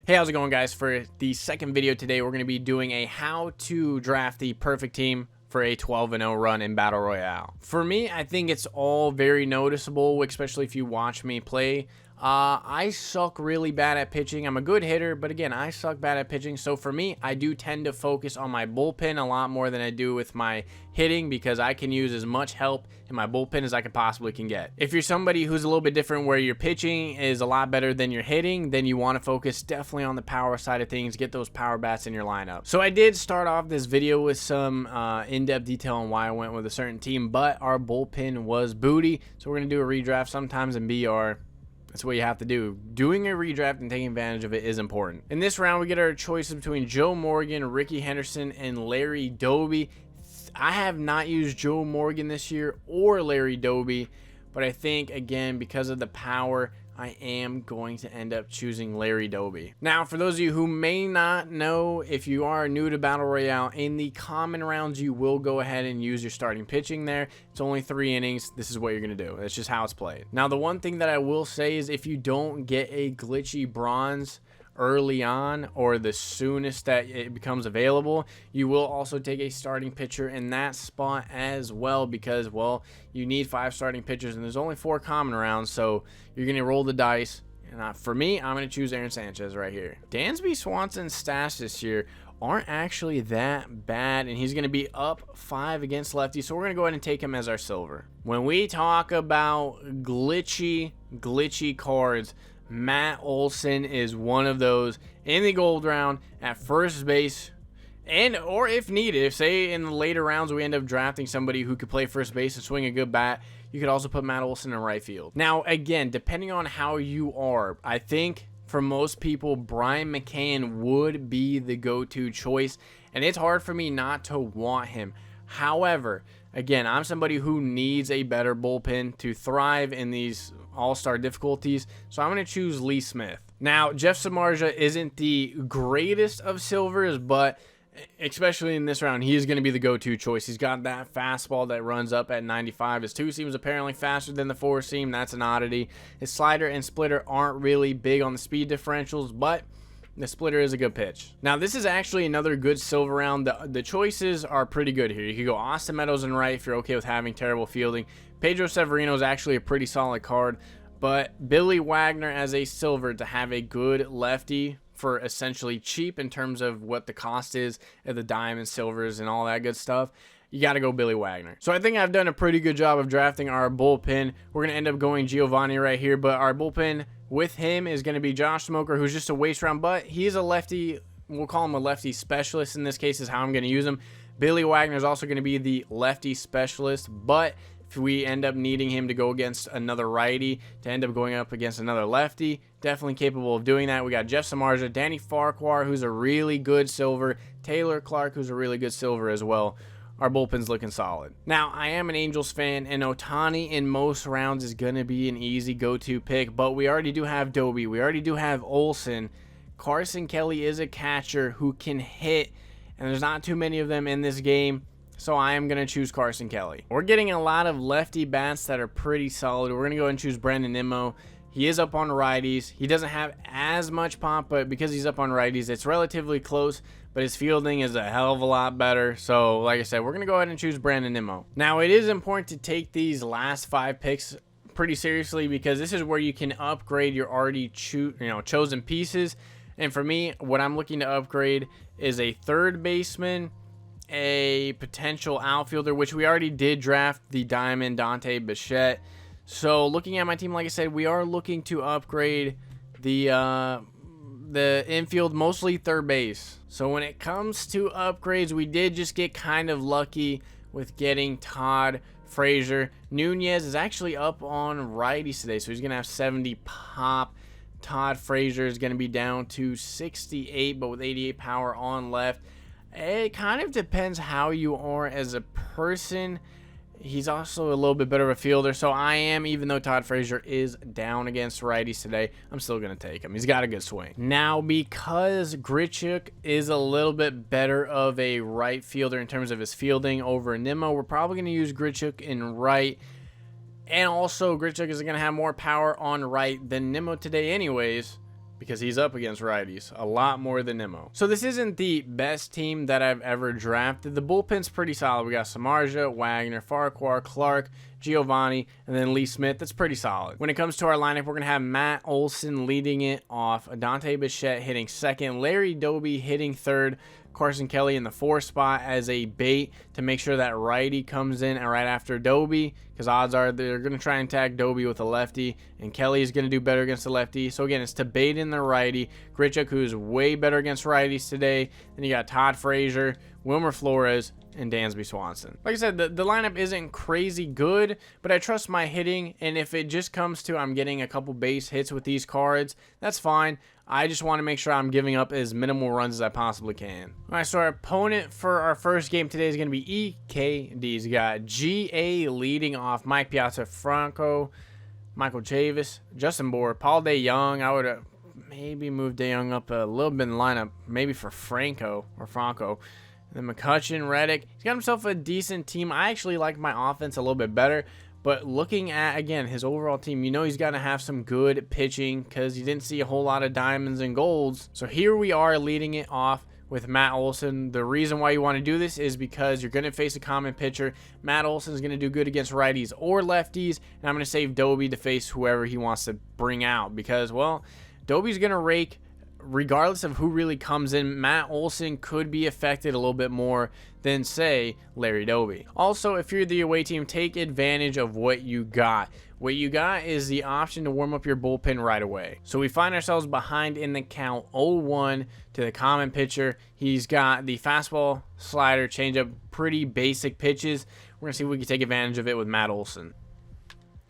Hey, how's it going, guys? For the second video today, we're going to be doing a how to draft the perfect team for a 12-0 run in Battle Royale. For me, I think it's all very noticeable, especially if you watch me play. I suck really bad at pitching. I'm a good hitter, but again, I suck bad at pitching. So for me, I do tend to focus on my bullpen a lot more than I do with my hitting, because I can use as much help in my bullpen as I could possibly can get. If you're somebody who's a little bit different, where your pitching is a lot better than your hitting, then you want to focus definitely on the power side of things. Get those power bats in your lineup. So I did start off this video with some in-depth detail on why I went with a certain team, but our bullpen was booty. So we're going to do a redraft sometime in BR. That's what you have to do. Doing a redraft and taking advantage of it is important. In this round, we get our choices between Joe Morgan, Ricky Henderson, and Larry Doby. I have not used Joe Morgan this year or Larry Doby, but I think, again, because of the power, I am going to end up choosing Larry Doby. Now, for those of you who may not know, if you are new to Battle Royale, in the common rounds, you will go ahead and use your starting pitching there. It's only 3 innings. This is what you're going to do. That's just how it's played. Now, the one thing that I will say is if you don't get a glitchy bronze early on, or the soonest that it becomes available, you will also take a starting pitcher in that spot as well, because, well, you need 5 starting pitchers and there's only 4 common rounds, so you're gonna roll the dice. And for me, I'm gonna choose Aaron Sanchez right here. Dansby Swanson's stats this year aren't actually that bad, and he's going to be up 5 against lefty, so we're going to go ahead and take him as our silver. When we talk about glitchy cards, Matt Olson is one of those in the gold round at first base, or if needed, if say in the later rounds we end up drafting somebody who could play first base and swing a good bat, you could also put Matt Olson in right field. Now, again, depending on how you are, I think for most people, Brian McCann would be the go-to choice, and it's hard for me not to want him. However, again, I'm somebody who needs a better bullpen to thrive in these all-star difficulties, so I'm going to choose Lee Smith. Now, Jeff Samardzija isn't the greatest of silvers, but especially in this round, he is going to be the go-to choice. He's got that fastball that runs up at 95. His 2-seam is apparently faster than the 4-seam. That's an oddity. His slider and splitter aren't really big on the speed differentials, but the splitter is a good pitch. Now, this is actually another good silver round. The choices are pretty good here. You could go Austin Meadows in right if you're okay with having terrible fielding. Pedro Severino is actually a pretty solid card, but Billy Wagner as a silver to have a good lefty for essentially cheap in terms of what the cost is of the diamond, silvers, and all that good stuff, you got to go Billy Wagner. So I think I've done a pretty good job of drafting our bullpen. We're going to end up going Giovanni right here, but our bullpen with him is going to be Josh Smoker, who's just a waste round, but he's a lefty. We'll call him a lefty specialist in this case is how I'm going to use him. Billy Wagner is also going to be the lefty specialist, but if we end up needing him to go against another righty, to end up going up against another lefty, definitely capable of doing that. We got Jeff Samardzija, Danny Farquhar, who's a really good silver, Taylor Clark, who's a really good silver as well. Our bullpen's looking solid. Now, I am an Angels fan, and Ohtani in most rounds is going to be an easy go-to pick, but we already do have Doby. We already do have Olson. Carson Kelly is a catcher who can hit, and there's not too many of them in this game, so I am going to choose Carson Kelly. We're getting a lot of lefty bats that are pretty solid. We're going to go ahead and choose Brendan Nimmo. He is up on righties. He doesn't have as much pop, but because he's up on righties, it's relatively close, but his fielding is a hell of a lot better. So, like I said, we're going to go ahead and choose Brandon Nimmo. Now, it is important to take these last 5 picks pretty seriously, because this is where you can upgrade your already chosen pieces. And for me, what I'm looking to upgrade is a third baseman, a potential outfielder, which we already did draft the Diamond Dante Bichette. So looking at my team, like I said, we are looking to upgrade the infield, mostly third base. So when it comes to upgrades, we did just get kind of lucky with getting Todd Frazier. Nunez is actually up on righties today, so he's going to have 70 pop. Todd Frazier is going to be down to 68, but with 88 power on left. It kind of depends how you are as a person. He's also a little bit better of a fielder, so I am, even though Todd Frazier is down against righties today, I'm still going to take him. He's got a good swing. Now, because Grichuk is a little bit better of a right fielder in terms of his fielding over Nimmo, we're probably going to use Grichuk in right. And also, Grichuk is going to have more power on right than Nimmo today anyways. because he's up against righties a lot more than Nimmo. So this isn't the best team that I've ever drafted. The bullpen's pretty solid. We got Samardzija, Wagner, Farquhar, Clark, Giovanni, and then Lee Smith. That's pretty solid. When it comes to our lineup, we're going to have Matt Olson leading it off, Dante Bichette hitting second, Larry Doby hitting third, Carson Kelly in the 4 spot as a bait to make sure that righty comes in and right after Doby, because odds are they're going to try and tag Doby with a lefty, and Kelly is going to do better against the lefty. So again, it's to bait in the righty. Grichuk, who's way better against righties today. Then you got Todd Frazier, Wilmer Flores, and Dansby Swanson. Like I said, the lineup isn't crazy good, but I trust my hitting, and if it just comes to I'm getting a couple base hits with these cards, that's fine. I just want to make sure I'm giving up as minimal runs as I possibly can. All right, so our opponent for our first game today is going to be EKD. He's got GA leading off, Mike Piazza, Franco, Michael Chavis, Justin Bohr, Paul DeJong. I would have maybe moved DeJong up a little bit in the lineup, maybe for Franco. Then McCutchen, Reddick. He's got himself a decent team. I actually like my offense a little bit better. But looking at, again, his overall team, you know he's got to have some good pitching because you didn't see a whole lot of diamonds and golds. So here we are leading it off with Matt Olson. The reason why you want to do this is because you're going to face a common pitcher. Matt Olson is going to do good against righties or lefties. And I'm going to save Doby to face whoever he wants to bring out because, well, Doby's going to rake regardless of who really comes in. Matt Olson could be affected a little bit more than, say, Larry Doby. Also, if you're the away team, take advantage of what you got. What you got is the option to warm up your bullpen right away. So we find ourselves behind in the count 0-1 to the common pitcher. He's got the fastball, slider, changeup, pretty basic pitches. We're going to see if we can take advantage of it with Matt Olson.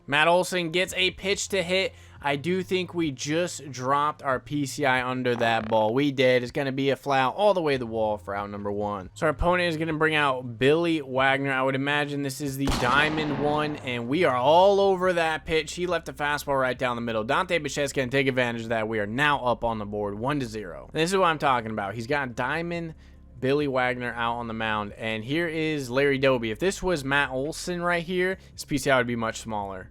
Matt Olson gets a pitch to hit. I do think we just dropped our PCI under that ball. We did. It's going to be a fly out all the way to the wall for out number 1. So our opponent is going to bring out Billy Wagner. I would imagine this is the diamond one, and we are all over that pitch. He left the fastball right down the middle. Dante Bichette's going to take advantage of that. We are now up on the board 1-0. This is what I'm talking about. He's got diamond Billy Wagner out on the mound, and here is Larry Doby. If this was Matt Olson right here, his PCI would be much smaller.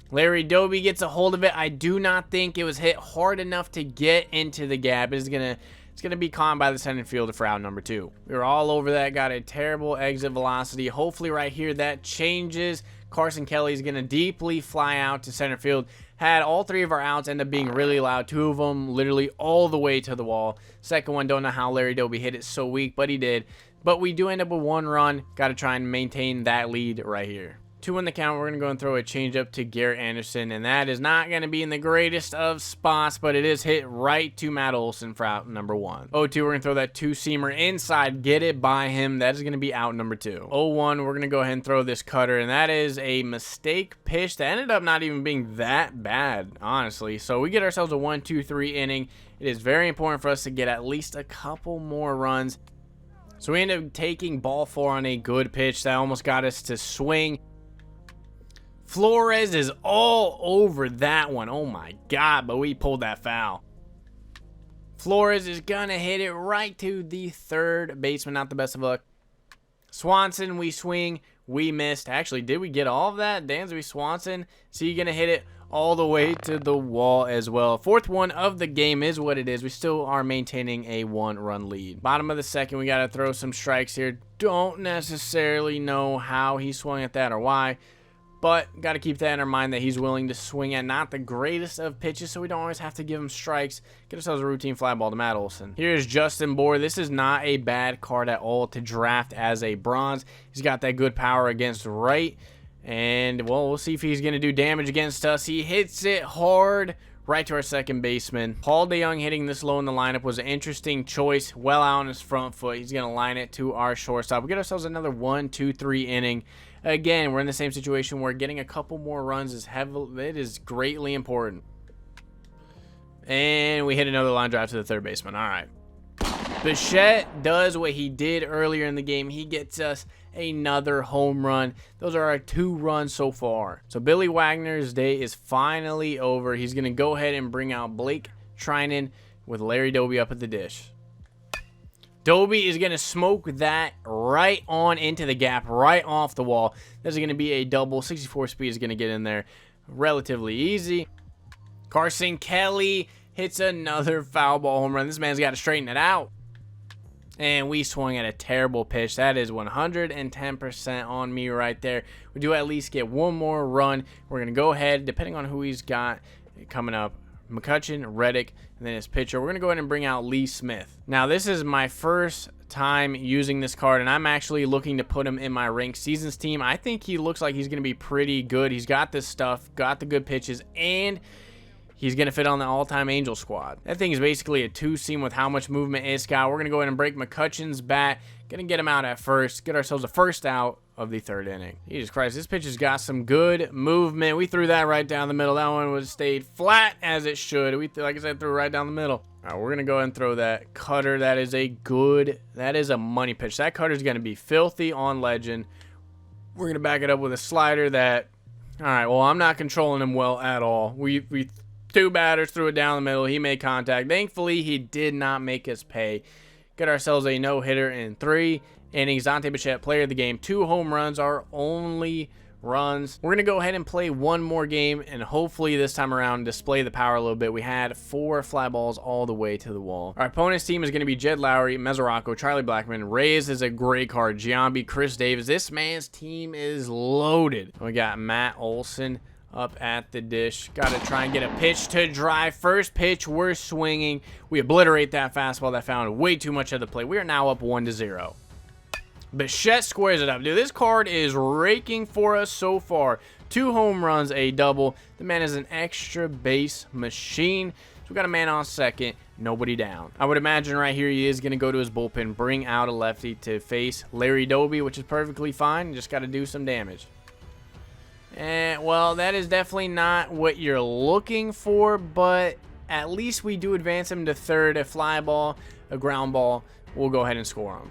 Larry Doby gets a hold of it. I do not think it was hit hard enough to get into the gap. It's gonna be caught by the center fielder for out number 2. We were all over that. Got a terrible exit velocity. Hopefully right here that changes. Carson Kelly is gonna deeply fly out to center field. Had all 3 of our outs end up being really loud. 2 of them literally all the way to the wall. Second one, don't know how Larry Doby hit it so weak, but he did. But we do end up with 1 run. Got to try and maintain that lead right here. 2 in the count. We're going to go and throw a changeup to Garrett Anderson, and that is not going to be in the greatest of spots, but it is hit right to Matt Olson for out number 1. 0-2, we're going to throw that 2-seamer inside, get it by him. That is going to be out number 2. 0-1, we're going to go ahead and throw this cutter, and that is a mistake pitch that ended up not even being that bad, honestly. So we get ourselves a 1-2-3 inning. It is very important for us to get at least a couple more runs. So we end up taking ball 4 on a good pitch that almost got us to swing. Flores is all over that one. Oh my God, but we pulled that foul. Flores is gonna hit it right to the third baseman. Not the best of luck. Swanson, we swing. We missed. Actually, did we get all of that? Dansby Swanson. So you're gonna hit it all the way to the wall as well. 4th one of the game is what it is. We still are maintaining a 1-run lead. Bottom of the 2nd, we got to throw some strikes here. Don't necessarily know how he swung at that or why, but got to keep that in our mind that he's willing to swing at not the greatest of pitches, so we don't always have to give him strikes. Get ourselves a routine fly ball to Matt Olson. Here's Justin Bohr. This is not a bad card at all to draft as a bronze. He's got that good power against right. And, well, we'll see if he's going to do damage against us. He hits it hard right to our second baseman. Paul DeJong hitting this low in the lineup was an interesting choice. Well out on his front foot. He's going to line it to our shortstop. We get ourselves another 1-2-3 inning. Again, we're in the same situation where getting a couple more runs is greatly important. And we hit another line drive to the third baseman. All right. Bichette does what he did earlier in the game. He gets us another home run. Those are our 2 runs so far. So Billy Wagner's day is finally over. He's going to go ahead and bring out Blake Trinan with Larry Doby up at the dish. Doby is going to smoke that right on into the gap, right off the wall. This is going to be a double. 64 speed is going to get in there relatively easy. Carson Kelly hits another foul ball home run. This man's got to straighten it out. And we swung at a terrible pitch. That is 110% on me right there. We do at least get one more run. We're going to go ahead, depending on who he's got coming up, McCutchen, Reddick, and then his pitcher. We're going to go ahead and bring out Lee Smith. Now, this is my first time using this card, and I'm actually looking to put him in my ranked seasons team. I think he looks like he's going to be pretty good. He's got this stuff, got the good pitches, and he's going to fit on the all-time Angel squad. That thing is basically a two-seam with how much movement it's got. We're going to go ahead and break McCutchen's bat. Going to get him out at first. Get ourselves a first out of the third inning. Jesus Christ, this pitch has got some good movement. We threw that right down the middle. That one would have stayed flat as it should. Like I said, threw it right down the middle. All right, we're going to go ahead and throw that cutter. That is a money pitch. That cutter is going to be filthy on Legend. We're going to back it up with a slider that, all right, well, I'm not controlling him well at all. We two batters, threw it down the middle. He made contact. Thankfully, he did not make us pay. Get ourselves a no-hitter in 3 innings. Dante Bichette, player of the game. 2 home runs, our only runs. We're going to go ahead and play one more game, and hopefully this time around display the power a little bit. We had 4 fly balls all the way to the wall. Our opponent's team is going to be Jed Lowry, Mesoraco, Charlie Blackmon. Reyes is a great card. Giambi, Chris Davis. This man's team is loaded. We got Matt Olson up at the dish. Got to try and get a pitch to drive. First pitch, we're swinging. We obliterate that fastball that found way too much of the plate. We are now up 1-0. Bichette squares it up. Dude, this card is raking for us so far. 2 home runs, a double. The man is an extra base machine. So we got a man on second, nobody down. I would imagine right here he is going to go to his bullpen, bring out a lefty to face Larry Doby, which is perfectly fine. Just got to do some damage. And, well, that is definitely not what you're looking for, but at least we do advance him to third. A fly ball, a ground ball, we'll go ahead and score him.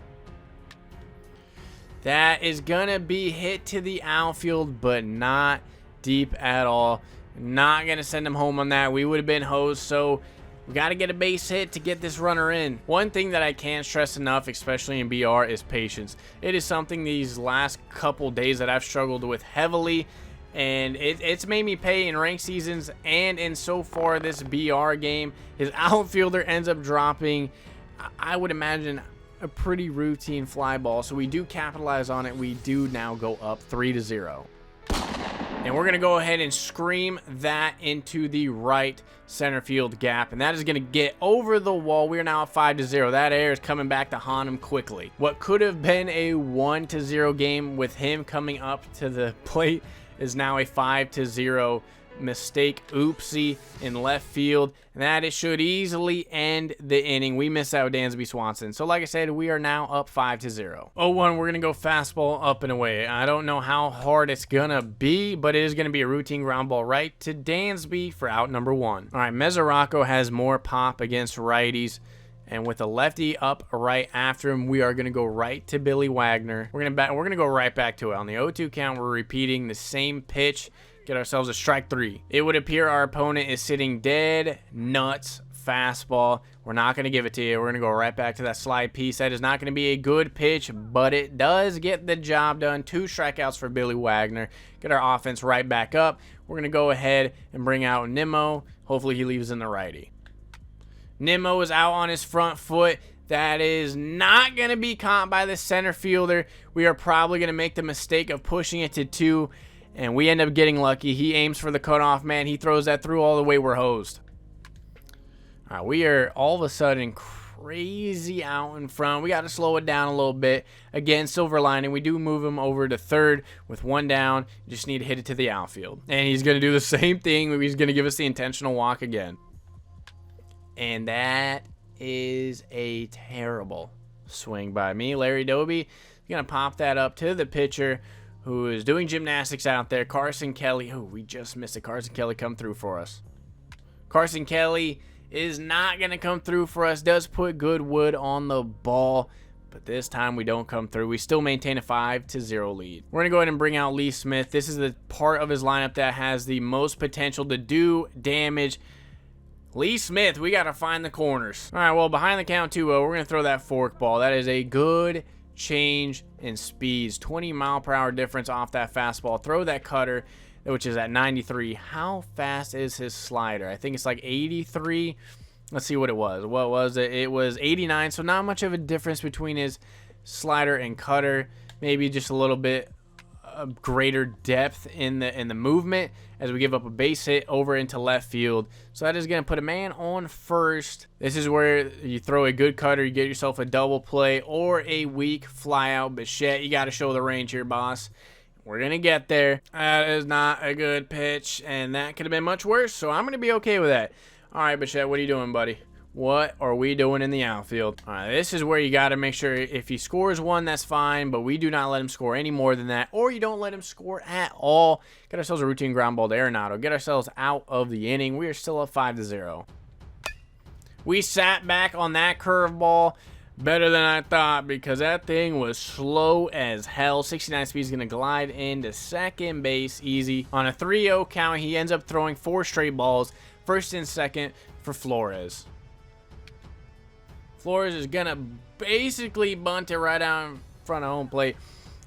That is going to be hit to the outfield, but not deep at all. Not going to send him home on that. We would have been hosed, so we got to get a base hit to get this runner in. One thing that I can't stress enough, especially in BR, is patience. It is something these last couple days that I've struggled with heavily, and it's made me pay in ranked seasons and in so far this BR game. His outfielder ends up dropping, I would imagine, a pretty routine fly ball, so we do capitalize on it. We do now go up 3-0. And we're going to go ahead and scream that into the right center field gap, and that is going to get over the wall. We are now at 5-0. That air is coming back to haunt him quickly. What could have been a 1-0 game with him coming up to the plate is now a 5-0 mistake, oopsie, in left field, and that it should easily end the inning. We miss out Dansby Swanson. So like I said, we are now up 5-0. 0-1, we're gonna go fastball up and away. I don't know how hard it's gonna be, but it is gonna be a routine ground ball right to Dansby for out number 1. All right, Mesoraco has more pop against righties, and with a lefty up right after him, we are going to go right to Billy Wagner. We're going to go right back to it. On the 0-2 count, we're repeating the same pitch. Get ourselves a strike 3. It would appear our opponent is sitting dead nuts fastball. We're not going to give it to you. We're going to go right back to that slide piece. That is not going to be a good pitch, but it does get the job done. 2 strikeouts for Billy Wagner. Get our offense right back up. We're going to go ahead and bring out Nimmo. Hopefully he leaves in the righty. Nimmo is out on his front foot. That is not going to be caught by the center fielder. We are probably going to make the mistake of pushing it to 2, and we end up getting lucky. He aims for the cutoff man. He throws that through all the way. We're hosed. All right, we are all of a sudden crazy out in front. We got to slow it down a little bit. Again, silver lining. We do move him over to third with 1 down. Just need to hit it to the outfield. And he's going to do the same thing. He's going to give us the intentional walk again. And that is a terrible swing by me. Larry Doby is going to pop that up to the pitcher who is doing gymnastics out there. Carson Kelly. Oh, we just missed it. Carson Kelly come through for us. Carson Kelly is not going to come through for us. Does put good wood on the ball, but this time we don't come through. We still maintain a 5-0 lead. We're going to go ahead and bring out Lee Smith. This is the part of his lineup that has the most potential to do damage. Lee Smith, we got to find the corners. All right, well, behind the count 2-0, we're going to throw that fork ball. That is a good change in speeds. 20 mile per hour difference off that fastball. Throw that cutter. which is at 93. How fast is his slider? I think it's like 83. Let's see what it was. What was it? It was 89, so not much of a difference between his slider and cutter. Maybe just a little bit of greater depth in the movement as we give up a base hit over into left field. So that is going to put a man on first. This is where you throw a good cutter, you get yourself a double play or a weak fly out. Bichette, you got to show the range here, boss. We're going to get there. That is not a good pitch, and that could have been much worse, so I'm going to be okay with that. All right, Bichette, what are you doing, buddy? What are we doing in the outfield? All right, this is where you got to make sure if he scores one, that's fine, but we do not let him score any more than that, or you don't let him score at all. Get ourselves a routine ground ball to Arenado. Get ourselves out of the inning. We are still up 5-0. We sat back on that curveball better than I thought because that thing was slow as hell. 69 speed is going to glide into second base easy. On a 3-0 count, he ends up throwing 4 straight balls, first and second for Flores. Flores is going to basically bunt it right out in front of home plate.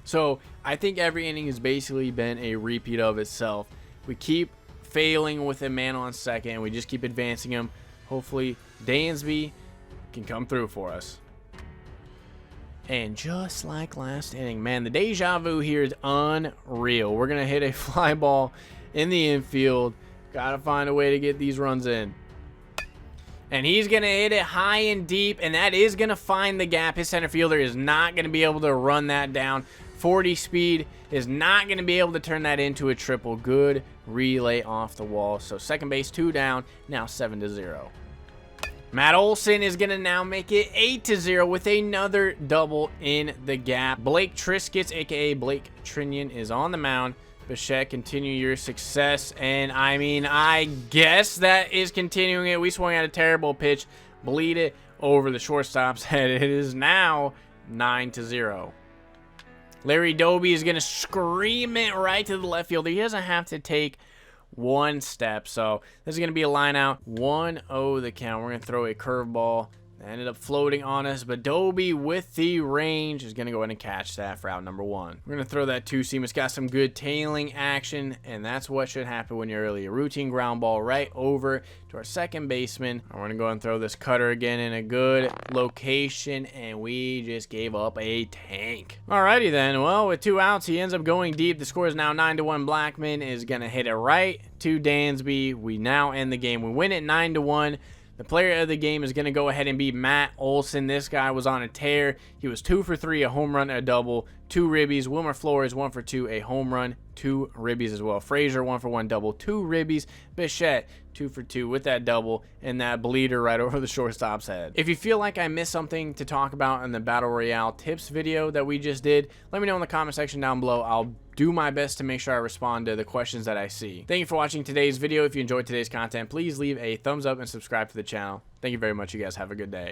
So I think every inning has basically been a repeat of itself. We keep failing with a man on second, and we just keep advancing him. Hopefully Dansby can come through for us. And just like last inning, man, the deja vu here is unreal. We're going to hit a fly ball in the infield. Got to find a way to get these runs in. And he's going to hit it high and deep, and that is going to find the gap. His center fielder is not going to be able to run that down. 40 speed is not going to be able to turn that into a triple. Good relay off the wall. So second base, 2 down, now 7-0. Matt Olson is going to now make it 8-0 with another double in the gap. Blake Triscuits, a.k.a. Blake Trinion, is on the mound. Bichette, continue your success. And, I mean, I guess that is continuing it. We swung at a terrible pitch. Bleed it over the shortstop's head. It is now 9-0. Larry Doby is going to scream it right to the left fielder. He doesn't have to take one step. So this is going to be a line out. 1-0 the count. We're going to throw a curveball. Ended up floating on us, but Doby with the range is going to go ahead and catch that for out number 1. We're going to throw that 2-seam. It's got some good tailing action, and that's what should happen when you're early. A routine ground ball right over to our second baseman. I'm going to go and throw this cutter again in a good location, and we just gave up a tank. Alrighty then. Well, with 2 outs, he ends up going deep. The score is now 9-1. Blackman is going to hit it right to Dansby. We now end the game. We win it 9-1. The player of the game is going to go ahead and be Matt Olson. This guy was on a tear. He was 2 for 3, a home run, a double, 2 ribbies. Wilmer Flores, 1 for 2, a home run, 2 ribbies as well. Frazier, 1 for 1, double, 2 ribbies. Bichette, 2 for 2 with that double and that bleeder right over the shortstop's head. If you feel like I missed something to talk about in the Battle Royale tips video that we just did, let me know in the comment section down below. I'll do my best to make sure I respond to the questions that I see. Thank you for watching today's video. If you enjoyed today's content, please leave a thumbs up and subscribe to the channel. Thank you very much. You guys have a good day.